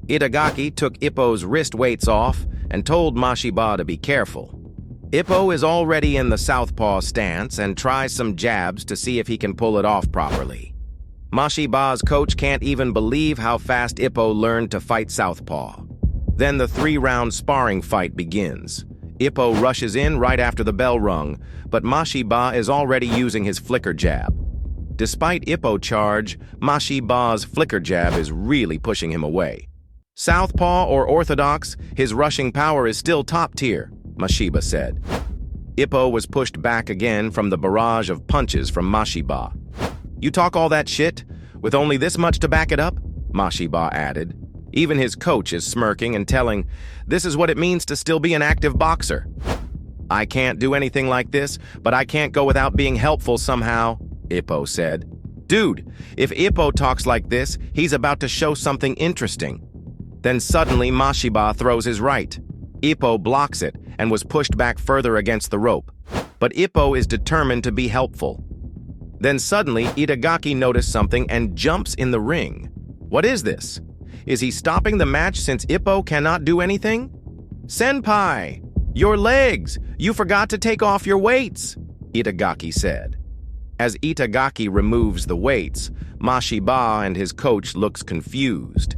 Itagaki took Ippo's wrist weights off and told Mashiba to be careful. Ippo is already in the Southpaw stance and tries some jabs to see if he can pull it off properly. Mashiba's coach can't even believe how fast Ippo learned to fight Southpaw. Then the 3-round sparring fight begins. Ippo rushes in right after the bell rung, but Mashiba is already using his flicker jab. Despite Ippo's charge, Mashiba's flicker jab is really pushing him away. Southpaw or orthodox, his rushing power is still top tier, Mashiba said. Ippo was pushed back again from the barrage of punches from Mashiba. You talk all that shit, with only this much to back it up? Mashiba added. Even his coach is smirking and telling, this is what it means to still be an active boxer. I can't do anything like this, but I can't go without being helpful somehow, Ippo said. Dude, if Ippo talks like this, he's about to show something interesting. Then suddenly Mashiba throws his right. Ippo blocks it and was pushed back further against the rope. But Ippo is determined to be helpful. Then suddenly Itagaki noticed something and jumps in the ring. What is this? Is he stopping the match since Ippo cannot do anything? Senpai, your legs! You forgot to take off your weights, Itagaki said. As Itagaki removes the weights, Mashiba and his coach looks confused.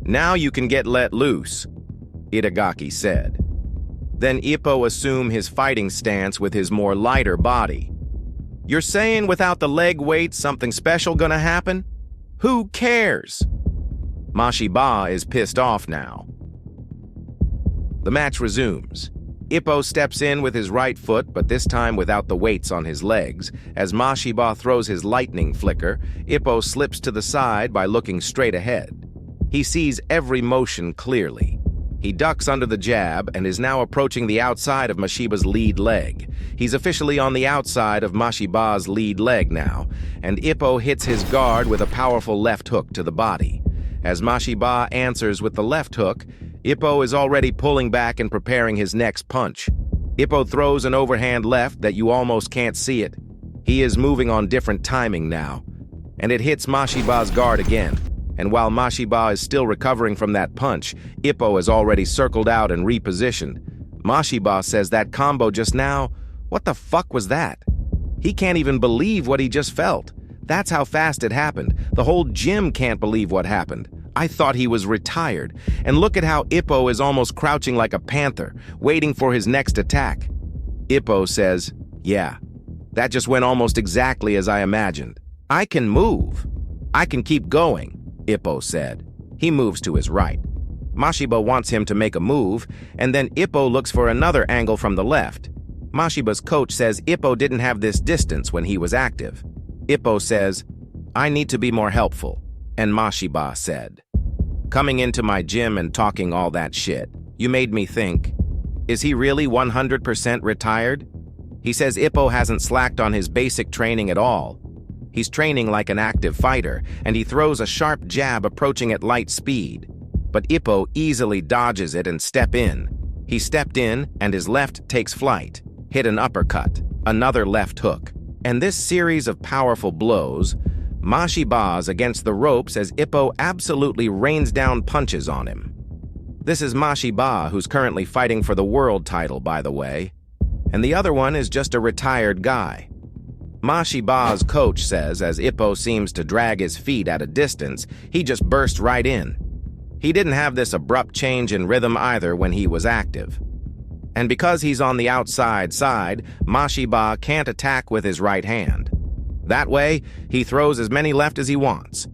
Now you can get let loose, Itagaki said. Then Ippo assumed his fighting stance with his more lighter body. You're saying without the leg weights something special gonna happen? Who cares? Mashiba is pissed off now. The match resumes. Ippo steps in with his right foot, but this time without the weights on his legs. As Mashiba throws his lightning flicker, Ippo slips to the side by looking straight ahead. He sees every motion clearly. He ducks under the jab and is now approaching the outside of Mashiba's lead leg. He's officially on the outside of Mashiba's lead leg now, and Ippo hits his guard with a powerful left hook to the body. As Mashiba answers with the left hook, Ippo is already pulling back and preparing his next punch. Ippo throws an overhand left that you almost can't see it. He is moving on different timing now, and it hits Mashiba's guard again. And while Mashiba is still recovering from that punch, Ippo has already circled out and repositioned. Mashiba says that combo just now, what the fuck was that? He can't even believe what he just felt. That's how fast it happened. The whole gym can't believe what happened. I thought he was retired. And look at how Ippo is almost crouching like a panther, waiting for his next attack. Ippo says, yeah, that just went almost exactly as I imagined. I can move. I can keep going, Ippo said. He moves to his right. Mashiba wants him to make a move, and then Ippo looks for another angle from the left. Mashiba's coach says Ippo didn't have this distance when he was active. Ippo says, I need to be more helpful, and Mashiba said, coming into my gym and talking all that shit, you made me think, is he really 100% retired? He says Ippo hasn't slacked on his basic training at all. He's training like an active fighter, and he throws a sharp jab approaching at light speed. But Ippo easily dodges it and steps in. He stepped in, and his left takes flight, hit an uppercut, another left hook. And this series of powerful blows, Mashiba's against the ropes as Ippo absolutely rains down punches on him. This is Mashiba, who's currently fighting for the world title, by the way. And the other one is just a retired guy. Mashiba's coach says as Ippo seems to drag his feet at a distance, he just burst right in. He didn't have this abrupt change in rhythm either when he was active. And because he's on the outside side, Mashiba can't attack with his right hand. That way, he throws as many left as he wants.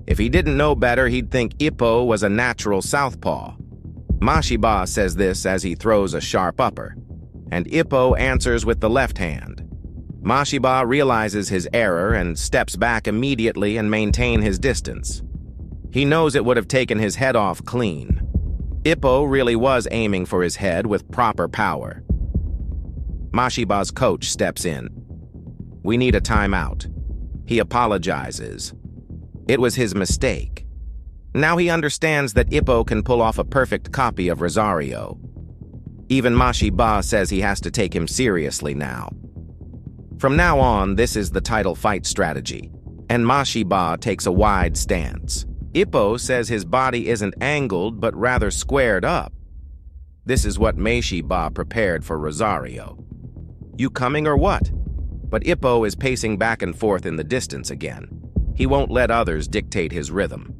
If he didn't know better, he'd think Ippo was a natural southpaw. Mashiba says this as he throws a sharp upper, and Ippo answers with the left hand. Mashiba realizes his error and steps back immediately and maintains his distance. He knows it would have taken his head off clean. Ippo really was aiming for his head with proper power. Mashiba's coach steps in. We need a timeout. He apologizes. It was his mistake. Now he understands that Ippo can pull off a perfect copy of Rosario. Even Mashiba says he has to take him seriously now. From now on, this is the title fight strategy, and Mashiba takes a wide stance. Ippo says his body isn't angled but rather squared up. This is what Mashiba prepared for Rosario. You coming or what? But Ippo is pacing back and forth in the distance again. He won't let others dictate his rhythm.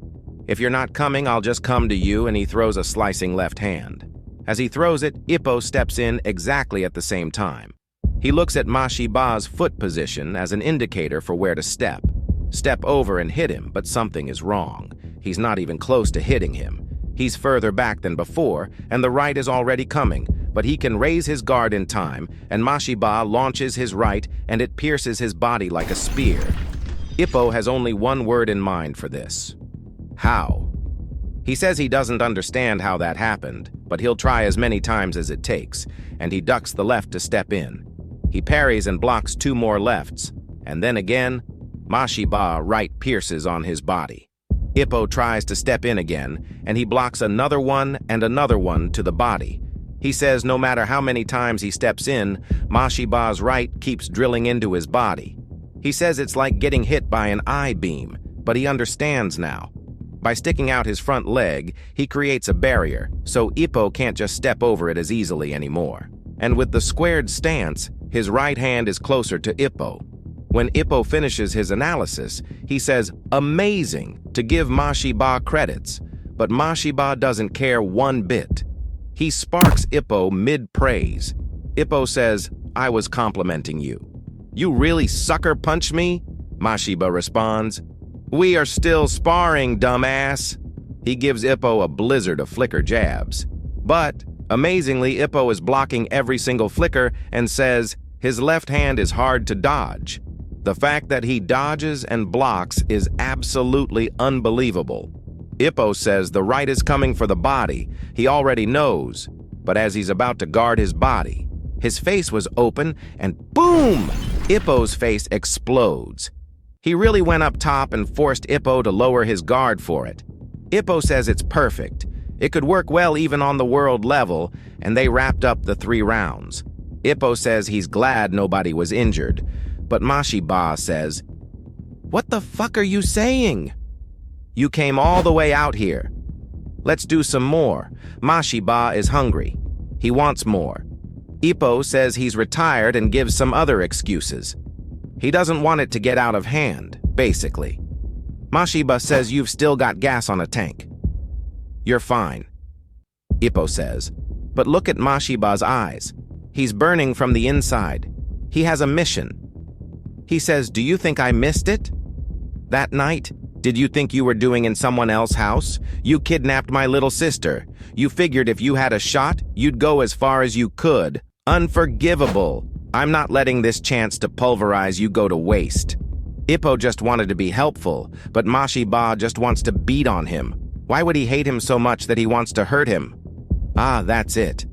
If you're not coming, I'll just come to you, and he throws a slicing left hand. As he throws it, Ippo steps in exactly at the same time. He looks at Mashiba's foot position as an indicator for where to step. Step over and hit him, but something is wrong. He's not even close to hitting him. He's further back than before, and the right is already coming, but he can raise his guard in time, and Mashiba launches his right, and it pierces his body like a spear. Ippo has only one word in mind for this. How? He says he doesn't understand how that happened, but he'll try as many times as it takes, and he ducks the left to step in. He parries and blocks 2 more lefts, and then again, Mashiba right pierces on his body. Ippo tries to step in again, and he blocks another one and another one to the body. He says no matter how many times he steps in, Mashiba's right keeps drilling into his body. He says it's like getting hit by an I-beam, but he understands now. By sticking out his front leg, he creates a barrier, so Ippo can't just step over it as easily anymore. And with the squared stance, his right hand is closer to Ippo. When Ippo finishes his analysis, he says, "Amazing," to give Mashiba credits, but Mashiba doesn't care one bit. He sparks Ippo mid-praise. Ippo says, "I was complimenting you." "You really sucker punch me?" Mashiba responds. "We are still sparring, dumbass." He gives Ippo a blizzard of flicker jabs. But, amazingly, Ippo is blocking every single flicker and says, his left hand is hard to dodge. The fact that he dodges and blocks is absolutely unbelievable. Ippo says the right is coming for the body. He already knows, but as he's about to guard his body, his face was open and boom! Ippo's face explodes. He really went up top and forced Ippo to lower his guard for it. Ippo says it's perfect. It could work well even on the world level, and they wrapped up the 3 rounds. Ippo says he's glad nobody was injured, but Mashiba says, "What the fuck are you saying? You came all the way out here. Let's do some more." Mashiba is hungry. He wants more. Ippo says he's retired and gives some other excuses. He doesn't want it to get out of hand, basically. Mashiba says you've still got gas on a tank. "You're fine," Ippo says. But look at Mashiba's eyes. He's burning from the inside. He has a mission. He says, "Do you think I missed it? That night, did you think you were doing in someone else's house? You kidnapped my little sister. You figured if you had a shot, you'd go as far as you could. Unforgivable. I'm not letting this chance to pulverize you go to waste." Ippo just wanted to be helpful, but Mashiba just wants to beat on him. Why would he hate him so much that he wants to hurt him? Ah, that's it.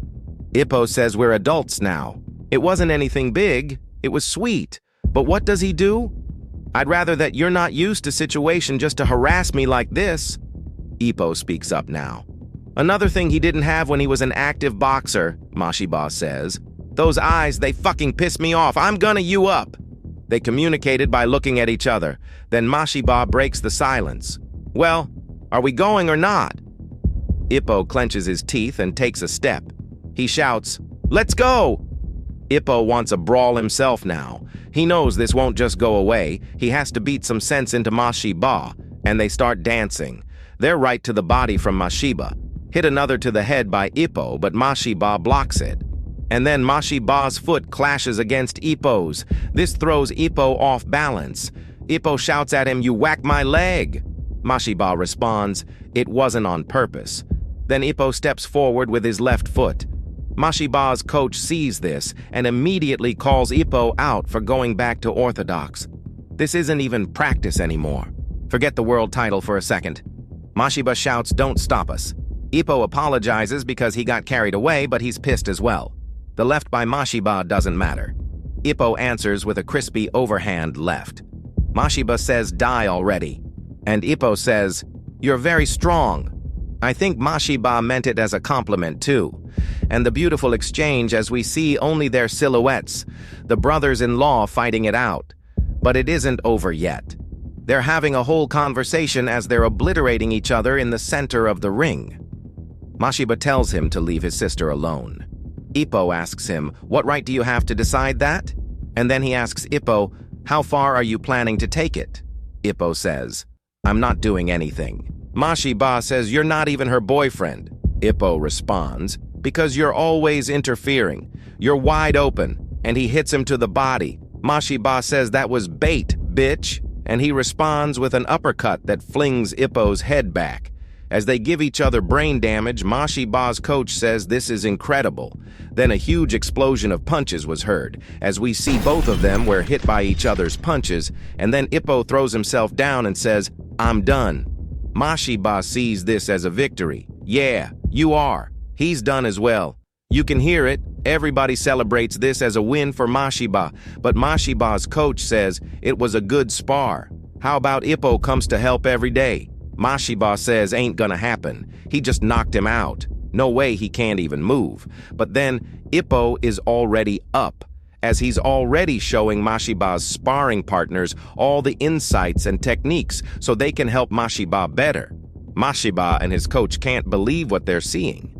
Ippo says we're adults now. It wasn't anything big. It was sweet. But what does he do? "I'd rather that you're not used to situation just to harass me like this." Ippo speaks up now. "Another thing he didn't have when he was an active boxer," Mashiba says. "Those eyes, they fucking piss me off. I'm gonna you up." They communicated by looking at each other. Then Mashiba breaks the silence. "Well, are we going or not?" Ippo clenches his teeth and takes a step. He shouts, "Let's go!" Ippo wants a brawl himself now. He knows this won't just go away. He has to beat some sense into Mashiba, and they start dancing. They're right to the body from Mashiba. Hit another to the head by Ippo, but Mashiba blocks it. And then Mashiba's foot clashes against Ippo's. This throws Ippo off balance. Ippo shouts at him, "You whack my leg!" Mashiba responds, "It wasn't on purpose." Then Ippo steps forward with his left foot. Mashiba's coach sees this and immediately calls Ippo out for going back to orthodox. This isn't even practice anymore. Forget the world title for a second. Mashiba shouts, "Don't stop us." Ippo apologizes because he got carried away, but he's pissed as well. The left by Mashiba doesn't matter. Ippo answers with a crispy overhand left. Mashiba says, "Die already." And Ippo says, "You're very strong." I think Mashiba meant it as a compliment too. And the beautiful exchange as we see only their silhouettes, the brothers-in-law fighting it out. But it isn't over yet. They're having a whole conversation as they're obliterating each other in the center of the ring. Mashiba tells him to leave his sister alone. Ippo asks him, "What right do you have to decide that?" And then he asks Ippo, "How far are you planning to take it?" Ippo says, "I'm not doing anything." Mashiba says, "You're not even her boyfriend." Ippo responds, "Because you're always interfering. You're wide open," and he hits him to the body. Mashiba says, "That was bait, bitch," and he responds with an uppercut that flings Ippo's head back. As they give each other brain damage, Mashiba's coach says this is incredible. Then a huge explosion of punches was heard, as we see both of them were hit by each other's punches, and then Ippo throws himself down and says, "I'm done." Mashiba sees this as a victory. "Yeah, you are. He's done as well." You can hear it. Everybody celebrates this as a win for Mashiba, but Mashiba's coach says it was a good spar. How about Ippo comes to help every day? Mashiba says ain't gonna happen. He just knocked him out. No way, he can't even move. But then Ippo is already up, as he's already showing Mashiba's sparring partners all the insights and techniques so they can help Mashiba better. Mashiba and his coach can't believe what they're seeing.